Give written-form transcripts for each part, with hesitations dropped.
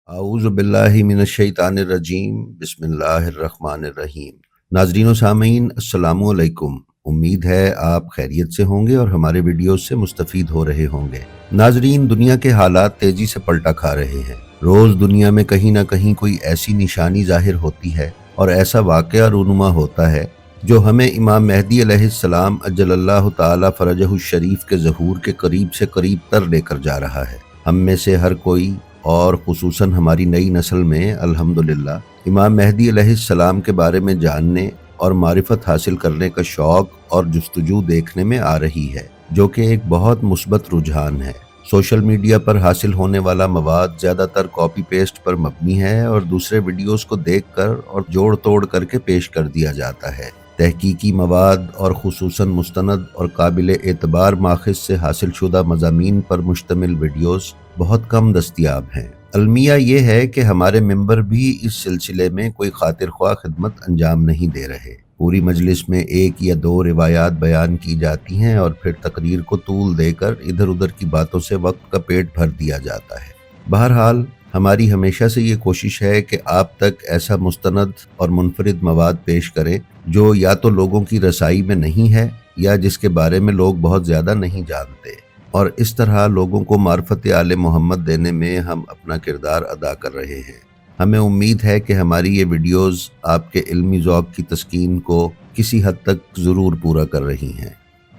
اعوذ باللہ من الشیطان الرجیم بسم اللہ الرحمن الرحیم۔ ناظرین و سامعین السلام علیکم۔ امید ہے آپ خیریت سے ہوں گے اور ہمارے ویڈیوز سے مستفید ہو رہے ہوں گے۔ ناظرین، دنیا کے حالات تیزی سے پلٹا کھا رہے ہیں۔ روز دنیا میں کہیں نہ کہیں کوئی ایسی نشانی ظاہر ہوتی ہے اور ایسا واقعہ رونما ہوتا ہے جو ہمیں امام مہدی علیہ السلام عجل اللہ تعالی فرجہ الشریف کے ظہور کے قریب سے قریب تر لے کر جا رہا ہے۔ ہم میں سے ہر کوئی اور خصوصاً ہماری نئی نسل میں الحمدللہ امام مہدی علیہ السلام کے بارے میں جاننے اور معرفت حاصل کرنے کا شوق اور جستجو دیکھنے میں آ رہی ہے، جو کہ ایک بہت مثبت رجحان ہے۔ سوشل میڈیا پر حاصل ہونے والا مواد زیادہ تر کاپی پیسٹ پر مبنی ہے اور دوسرے ویڈیوز کو دیکھ کر اور جوڑ توڑ کر کے پیش کر دیا جاتا ہے۔ تحقیقی مواد اور خصوصاً مستند اور قابل اعتبار ماخذ سے حاصل شدہ مضامین پر مشتمل ویڈیوز بہت کم دستیاب ہیں۔ المیہ یہ ہے کہ ہمارے ممبر بھی اس سلسلے میں کوئی خاطر خواہ خدمت انجام نہیں دے رہے۔ پوری مجلس میں ایک یا دو روایات بیان کی جاتی ہیں اور پھر تقریر کو طول دے کر ادھر ادھر کی باتوں سے وقت کا پیٹ بھر دیا جاتا ہے۔ بہرحال ہماری ہمیشہ سے یہ کوشش ہے کہ آپ تک ایسا مستند اور منفرد مواد پیش کریں جو یا تو لوگوں کی رسائی میں نہیں ہے یا جس کے بارے میں لوگ بہت زیادہ نہیں جانتے، اور اس طرح لوگوں کو معرفت آل محمد دینے میں ہم اپنا کردار ادا کر رہے ہیں۔ ہمیں امید ہے کہ ہماری یہ ویڈیوز آپ کے علمی ذوق کی تسکین کو کسی حد تک ضرور پورا کر رہی ہیں۔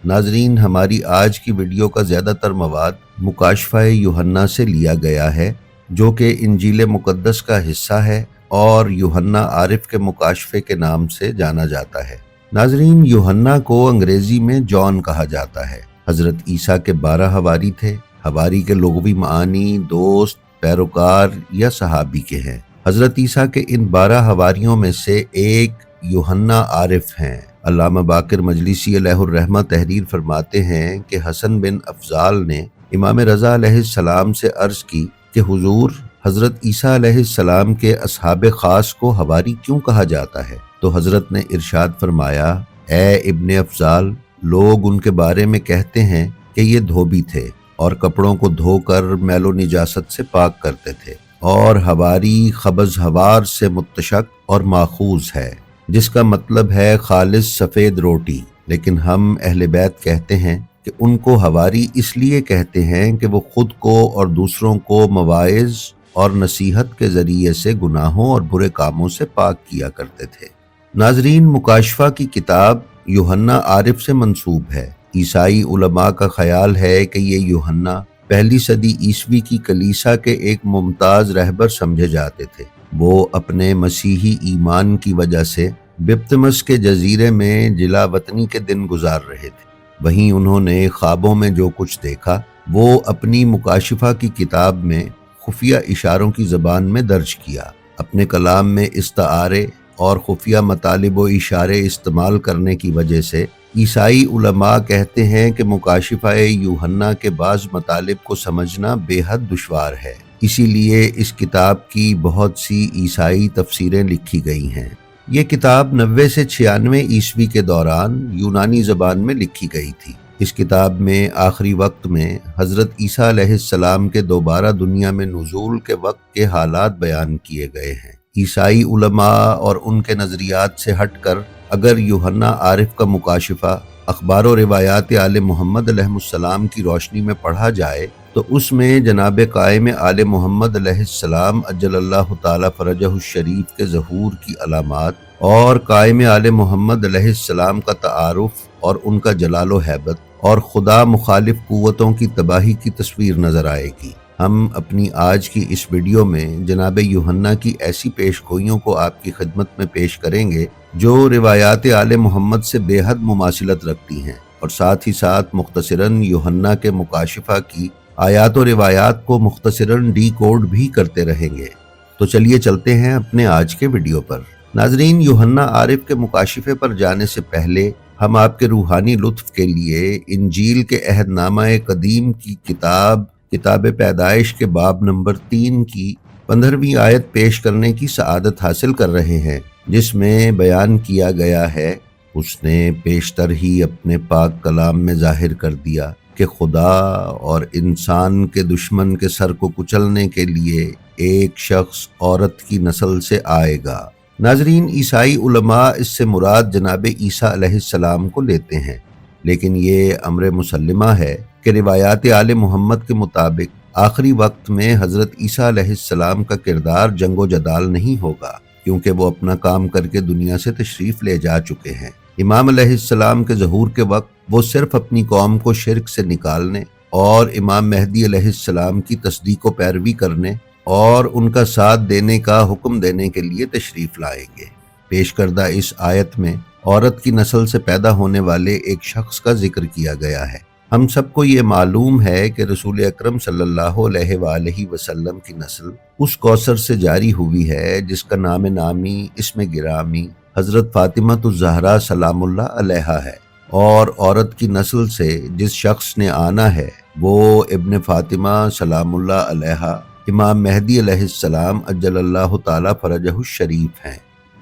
ناظرین، ہماری آج کی ویڈیو کا زیادہ تر مواد مکاشفہ یوحنا سے لیا گیا ہے، جو کہ انجیل مقدس کا حصہ ہے اور یوحنا عارف کے مکاشفے کے نام سے جانا جاتا ہے۔ ناظرین، یوحنا کو انگریزی میں جان کہا جاتا ہے۔ حضرت عیسیٰ کے 12 حواری تھے۔ حواری کے لغوی معنی دوست، پیروکار یا صحابی کے ہیں۔ حضرت عیسیٰ کے ان 12 حواریوں میں سے ایک یوحنا عارف ہیں۔ علامہ باقر مجلسی علیہ الرحمہ تحریر فرماتے ہیں کہ حسن بن افضال نے امام رضا علیہ السلام سے عرض کی کہ حضور، حضرت عیسیٰ علیہ السلام کے اصحاب خاص کو حواری کیوں کہا جاتا ہے؟ تو حضرت نے ارشاد فرمایا، اے ابن افضال، لوگ ان کے بارے میں کہتے ہیں کہ یہ دھوبی تھے اور کپڑوں کو دھو کر میل و نجاست سے پاک کرتے تھے، اور حواری خبز حوار سے متشق اور ماخوذ ہے، جس کا مطلب ہے خالص سفید روٹی۔ لیکن ہم اہل بیت کہتے ہیں کہ ان کو حواری اس لیے کہتے ہیں کہ وہ خود کو اور دوسروں کو مواعظ اور نصیحت کے ذریعے سے گناہوں اور برے کاموں سے پاک کیا کرتے تھے۔ ناظرین، مکاشفہ کی کتاب یوحنا عارف سے منسوب ہے۔ عیسائی علماء کا خیال ہے کہ یہ یوحنا پہلی صدی عیسوی کی کلیسا کے ایک ممتاز رہبر سمجھے جاتے تھے۔ وہ اپنے مسیحی ایمان کی وجہ سے بپتمس کے جزیرے میں جلا وطنی کے دن گزار رہے تھے۔ وہیں انہوں نے خوابوں میں جو کچھ دیکھا وہ اپنی مکاشفہ کی کتاب میں خفیہ اشاروں کی زبان میں درج کیا۔ اپنے کلام میں استعارے اور خفیہ مطالب و اشارے استعمال کرنے کی وجہ سے عیسائی علماء کہتے ہیں کہ مکاشفہ یوحنا کے بعض مطالب کو سمجھنا بے حد دشوار ہے۔ اسی لیے اس کتاب کی بہت سی عیسائی تفسیریں لکھی گئی ہیں۔ یہ کتاب 90 سے 96 عیسوی کے دوران یونانی زبان میں لکھی گئی تھی۔ اس کتاب میں آخری وقت میں حضرت عیسیٰ علیہ السلام کے دوبارہ دنیا میں نزول کے وقت کے حالات بیان کیے گئے ہیں۔ عیسائی علماء اور ان کے نظریات سے ہٹ کر اگر یوحنا عارف کا مکاشفہ اخبار و روایات آل محمد علیہ السلام کی روشنی میں پڑھا جائے تو اس میں جناب قائم آل محمد علیہ السلام عجل اللہ تعالی فرجہ الشریف کے ظہور کی علامات اور قائم آل محمد علیہ السلام کا تعارف اور ان کا جلال و ہیبت اور خدا مخالف قوتوں کی تباہی کی تصویر نظر آئے گی۔ ہم اپنی آج کی اس ویڈیو میں جناب یوحنا کی ایسی پیش گوئیوں کو آپ کی خدمت میں پیش کریں گے جو روایات آل محمد سے بے حد مماثلت رکھتی ہیں، اور ساتھ ہی ساتھ مختصراً یوحنا کے مکاشفہ کی آیات و روایات کو مختصراً ڈی کوڈ بھی کرتے رہیں گے۔ تو چلیے چلتے ہیں اپنے آج کے ویڈیو پر۔ ناظرین، یوحنا عارف کے مکاشفے پر جانے سے پہلے ہم آپ کے روحانی لطف کے لیے انجیل کے عہد نامہ قدیم کی کتاب پیدائش کے باب نمبر 3 کی 15ویں آیت پیش کرنے کی سعادت حاصل کر رہے ہیں، جس میں بیان کیا گیا ہے، اس نے پیشتر ہی اپنے پاک کلام میں ظاہر کر دیا کہ خدا اور انسان کے دشمن کے سر کو کچلنے کے لیے ایک شخص عورت کی نسل سے آئے گا۔ ناظرین، عیسائی علماء اس سے مراد جناب عیسیٰ علیہ السلام کو لیتے ہیں، لیکن یہ امر مسلمہ ہے کہ روایات آل محمد کے مطابق آخری وقت میں حضرت عیسیٰ علیہ السلام کا کردار جنگ و جدال نہیں ہوگا، کیونکہ وہ اپنا کام کر کے دنیا سے تشریف لے جا چکے ہیں۔ امام علیہ السلام کے ظہور کے وقت وہ صرف اپنی قوم کو شرک سے نکالنے اور امام مہدی علیہ السلام کی تصدیق و پیروی کرنے اور ان کا ساتھ دینے کا حکم دینے کے لیے تشریف لائیں گے۔ پیش کردہ اس آیت میں عورت کی نسل سے پیدا ہونے والے ایک شخص کا ذکر کیا گیا ہے۔ ہم سب کو یہ معلوم ہے کہ رسول اکرم صلی اللہ علیہ وآلہ وسلم کی نسل اس کوثر سے جاری ہوئی ہے جس کا نام نامی، اسم گرامی حضرت فاطمہ الزہرا سلام اللہ علیہا ہے، اور عورت کی نسل سے جس شخص نے آنا ہے وہ ابن فاطمہ سلام اللہ علیہا امام مہدی علیہ السلام عجل اللہ تعالی فرجہ الشریف ہیں۔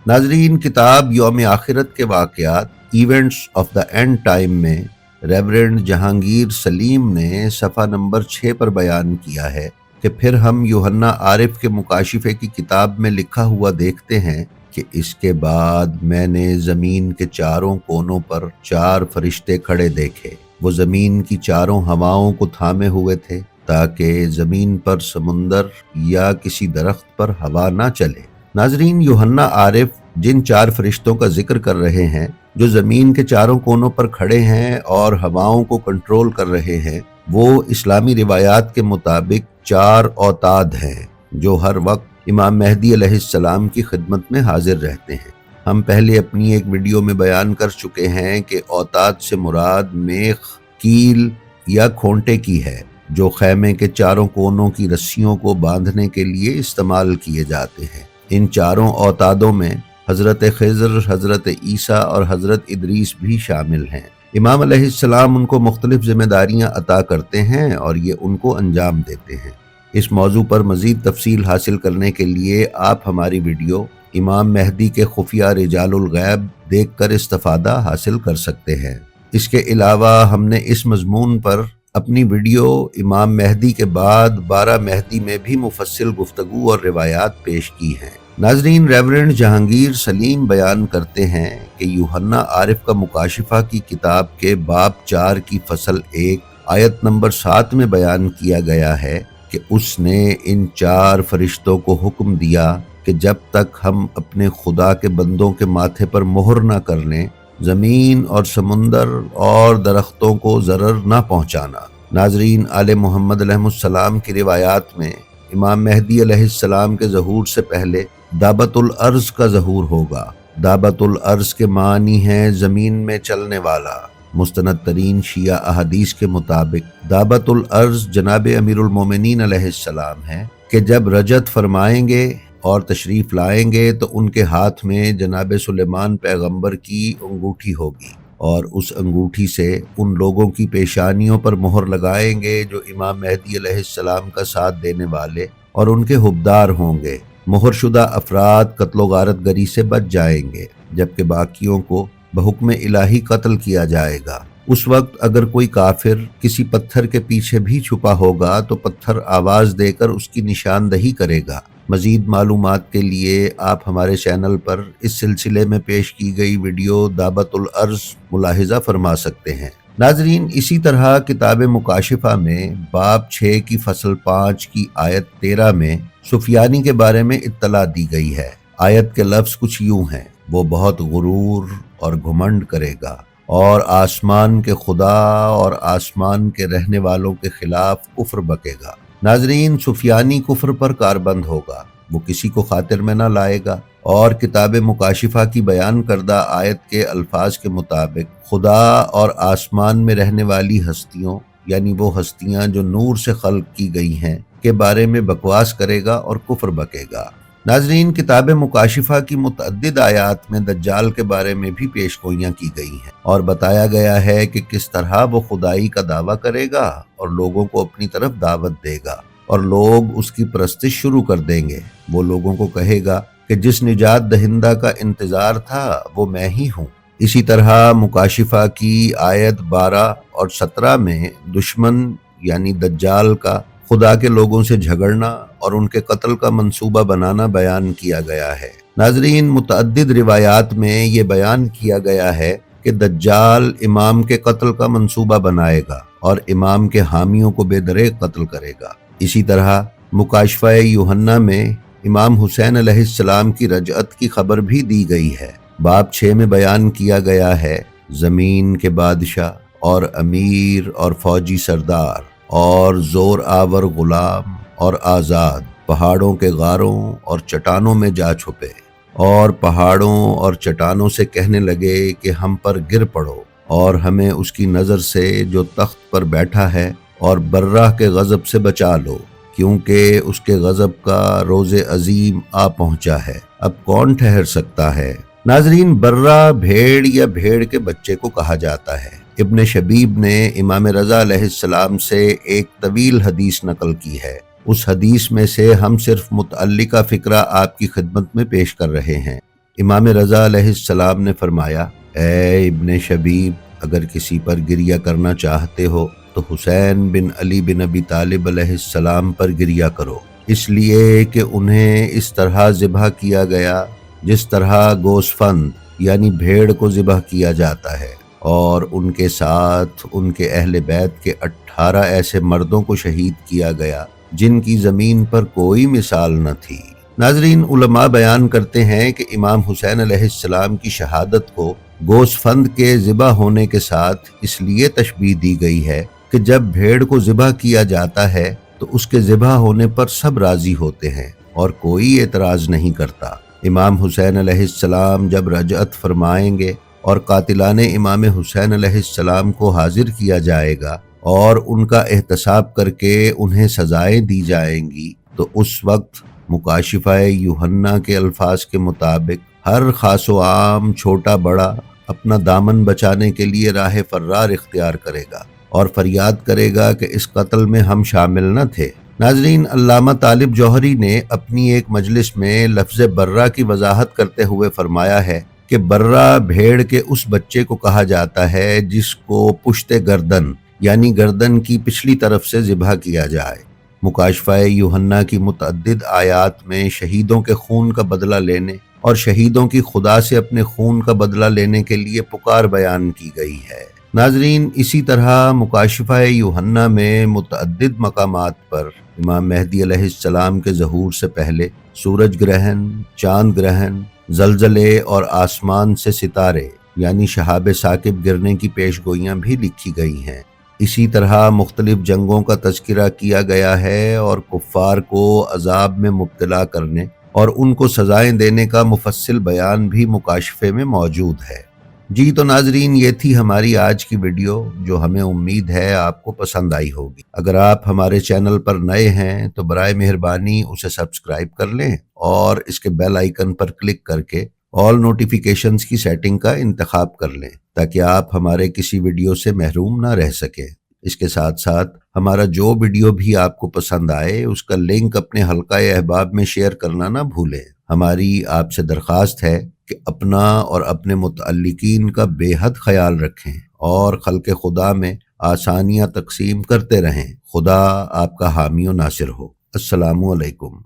ناظرین، کتاب یوم آخرت کے واقعات events of the and time میں ریورنڈ جہانگیر سلیم نے صفحہ نمبر 6 پر بیان کیا ہے کہ پھر ہم یوحنا عارف کے مکاشفے کی کتاب میں لکھا ہوا دیکھتے ہیں کہ اس کے بعد میں نے زمین کے چاروں کونوں پر 4 فرشتے کھڑے دیکھے۔ وہ زمین کی چاروں ہواؤں کو تھامے ہوئے تھے تاکہ زمین پر سمندر یا کسی درخت پر ہوا نہ چلے۔ ناظرین، یوحنا عارف جن 4 فرشتوں کا ذکر کر رہے ہیں جو زمین کے چاروں کونوں پر کھڑے ہیں اور ہواؤں کو کنٹرول کر رہے ہیں، وہ اسلامی روایات کے مطابق 4 اوتاد ہیں جو ہر وقت امام مہدی علیہ السلام کی خدمت میں حاضر رہتے ہیں۔ ہم پہلے اپنی ایک ویڈیو میں بیان کر چکے ہیں کہ اوتاد سے مراد میخ، کیل یا کھونٹے کی ہے جو خیمے کے چاروں کونوں کی رسیوں کو باندھنے کے لیے استعمال کیے جاتے ہیں۔ ان چاروں اوتادوں میں حضرت خضر، حضرت عیسیٰ اور حضرت ادریس بھی شامل ہیں۔ امام علیہ السلام ان کو مختلف ذمہ داریاں عطا کرتے ہیں اور یہ ان کو انجام دیتے ہیں۔ اس موضوع پر مزید تفصیل حاصل کرنے کے لیے آپ ہماری ویڈیو امام مہدی کے خفیہ رجال الغیب دیکھ کر استفادہ حاصل کر سکتے ہیں۔ اس کے علاوہ ہم نے اس مضمون پر اپنی ویڈیو امام مہدی کے بعد 12 مہدی میں بھی مفصل گفتگو اور روایات پیش کی ہیں۔ ناظرین، ریورنڈ جہانگیر سلیم بیان کرتے ہیں کہ یوحنا عارف کا مکاشفہ کی کتاب کے باب 4 کی فصل 1 آیت نمبر 7 میں بیان کیا گیا ہے کہ اس نے ان 4 فرشتوں کو حکم دیا کہ جب تک ہم اپنے خدا کے بندوں کے ماتھے پر مہر نہ کر لیں، زمین اور سمندر اور درختوں کو ضرر نہ پہنچانا۔ ناظرین، آل محمد علیہ السلام کی روایات میں امام مہدی علیہ السلام کے ظہور سے پہلے دابت الارض کا ظہور ہوگا۔ دابت الارض کے معنی ہیں زمین میں چلنے والا۔ مستند ترین شیعہ احادیث کے مطابق دابت الارض جناب امیر المومنین علیہ السلام ہیں کہ جب رجعت فرمائیں گے اور تشریف لائیں گے تو ان کے ہاتھ میں جناب سلیمان پیغمبر کی انگوٹھی ہوگی، اور اس انگوٹھی سے ان لوگوں کی پیشانیوں پر مہر لگائیں گے جو امام مہدی علیہ السلام کا ساتھ دینے والے اور ان کے حبدار ہوں گے۔ مہر شدہ افراد قتل و غارت گری سے بچ جائیں گے، جبکہ باقیوں کو بحکم الہی قتل کیا جائے گا۔ اس وقت اگر کوئی کافر کسی پتھر کے پیچھے بھی چھپا ہوگا تو پتھر آواز دے کر اس کی نشاندہی کرے گا۔ مزید معلومات کے لیے آپ ہمارے چینل پر اس سلسلے میں پیش کی گئی ویڈیو دابت الارض ملاحظہ فرما سکتے ہیں۔ ناظرین، اسی طرح کتاب مکاشفہ میں باب 6 کی فصل 5 کی آیت 13 میں سفیانی کے بارے میں اطلاع دی گئی ہے۔ آیت کے لفظ کچھ یوں ہیں: وہ بہت غرور اور گھمنڈ کرے گا اور آسمان کے خدا اور آسمان کے رہنے والوں کے خلاف کفر بکے گا۔ ناظرین، سفیانی کفر پر کاربند ہوگا، وہ کسی کو خاطر میں نہ لائے گا، اور کتاب مکاشفہ کی بیان کردہ آیت کے الفاظ کے مطابق خدا اور آسمان میں رہنے والی ہستیوں، یعنی وہ ہستیاں جو نور سے خلق کی گئی ہیں، کے بارے میں بکواس کرے گا اور کفر بکے گا۔ ناظرین، کتاب مکاشفہ کی متعدد آیات میں دجال کے بارے میں بھی پیش گوئیاں کی گئی ہیں اور بتایا گیا ہے کہ کس طرح وہ خدائی کا دعویٰ کرے گا اور لوگوں کو اپنی طرف دعوت دے گا اور لوگ اس کی پرستش شروع کر دیں گے۔ وہ لوگوں کو کہے گا کہ جس نجات دہندہ کا انتظار تھا وہ میں ہی ہوں۔ اسی طرح مکاشفہ کی آیت 12 اور 17 میں دشمن یعنی دجال کا خدا کے لوگوں سے جھگڑنا اور ان کے قتل کا منصوبہ بنانا بیان کیا گیا ہے۔ ناظرین، متعدد روایات میں یہ بیان کیا گیا ہے کہ دجال امام کے قتل کا منصوبہ بنائے گا اور امام کے حامیوں کو بے دریغ قتل کرے گا۔ اسی طرح مکاشفہ یوحنا میں امام حسین علیہ السلام کی رجعت کی خبر بھی دی گئی ہے۔ باب 6 میں بیان کیا گیا ہے، زمین کے بادشاہ اور امیر اور فوجی سردار اور زور آور غلام اور آزاد پہاڑوں کے غاروں اور چٹانوں میں جا چھپے اور پہاڑوں اور چٹانوں سے کہنے لگے کہ ہم پر گر پڑو اور ہمیں اس کی نظر سے جو تخت پر بیٹھا ہے اور برہ کے غضب سے بچا لو، کیونکہ اس کے غضب کا روز عظیم آ پہنچا ہے، اب کون ٹھہر سکتا ہے۔ ناظرین، برہ بھیڑ یا بھیڑ کے بچے کو کہا جاتا ہے۔ ابن شبیب نے امام رضا علیہ السلام سے ایک طویل حدیث نقل کی ہے۔ اس حدیث میں سے ہم صرف متعلقہ فقرہ آپ کی خدمت میں پیش کر رہے ہیں۔ امام رضا علیہ السلام نے فرمایا، اے ابن شبیب، اگر کسی پر گریہ کرنا چاہتے ہو تو حسین بن علی بن ابی طالب علیہ السلام پر گریہ کرو، اس لیے کہ انہیں اس طرح ذبح کیا گیا جس طرح گوسفند یعنی بھیڑ کو ذبح کیا جاتا ہے، اور ان کے ساتھ ان کے اہل بیت کے 18 ایسے مردوں کو شہید کیا گیا جن کی زمین پر کوئی مثال نہ تھی۔ ناظرین، علماء بیان کرتے ہیں کہ امام حسین علیہ السلام کی شہادت کو گوسفند کے ذبح ہونے کے ساتھ اس لیے تشبیہ دی گئی ہے کہ جب بھیڑ کو ذبح کیا جاتا ہے تو اس کے ذبح ہونے پر سب راضی ہوتے ہیں اور کوئی اعتراض نہیں کرتا۔ امام حسین علیہ السلام جب رجعت فرمائیں گے اور قاتلان امام حسین علیہ السلام کو حاضر کیا جائے گا اور ان کا احتساب کر کے انہیں سزائیں دی جائیں گی، تو اس وقت مکاشفہ یوحنا کے الفاظ کے مطابق ہر خاص و عام، چھوٹا بڑا، اپنا دامن بچانے کے لیے راہ فرار اختیار کرے گا اور فریاد کرے گا کہ اس قتل میں ہم شامل نہ تھے۔ ناظرین، علامہ طالب جوہری نے اپنی ایک مجلس میں لفظ برہ کی وضاحت کرتے ہوئے فرمایا ہے کہ برہ بھیڑ کے اس بچے کو کہا جاتا ہے جس کو پشت گردن یعنی گردن کی پچھلی طرف سے ذبح کیا جائے۔ مکاشفہ یوحنا کی متعدد آیات میں شہیدوں کے خون کا بدلہ لینے اور شہیدوں کی خدا سے اپنے خون کا بدلہ لینے کے لیے پکار بیان کی گئی ہے۔ ناظرین، اسی طرح مکاشفہ یوحنا میں متعدد مقامات پر امام مہدی علیہ السلام کے ظہور سے پہلے سورج گرہن، چاند گرہن، زلزلے اور آسمان سے ستارے یعنی شہاب ثاقب گرنے کی پیش گوئیاں بھی لکھی گئی ہیں۔ اسی طرح مختلف جنگوں کا تذکرہ کیا گیا ہے اور کفار کو عذاب میں مبتلا کرنے اور ان کو سزائیں دینے کا مفصل بیان بھی مکاشفے میں موجود ہے۔ جی تو ناظرین، یہ تھی ہماری آج کی ویڈیو، جو ہمیں امید ہے آپ کو پسند آئی ہوگی۔ اگر آپ ہمارے چینل پر نئے ہیں تو برائے مہربانی اسے سبسکرائب کر لیں اور اس کے بیل آئیکن پر کلک کر کے آل نوٹیفیکیشنز کی سیٹنگ کا انتخاب کر لیں تاکہ آپ ہمارے کسی ویڈیو سے محروم نہ رہ سکیں۔ اس کے ساتھ ساتھ ہمارا جو ویڈیو بھی آپ کو پسند آئے اس کا لنک اپنے حلقہ احباب میں شیئر کرنا نہ بھولیں۔ ہماری آپ سے درخواست ہے کہ اپنا اور اپنے متعلقین کا بے حد خیال رکھیں اور خلق خدا میں آسانیاں تقسیم کرتے رہیں۔ خدا آپ کا حامی و ناصر ہو۔ السلام علیکم۔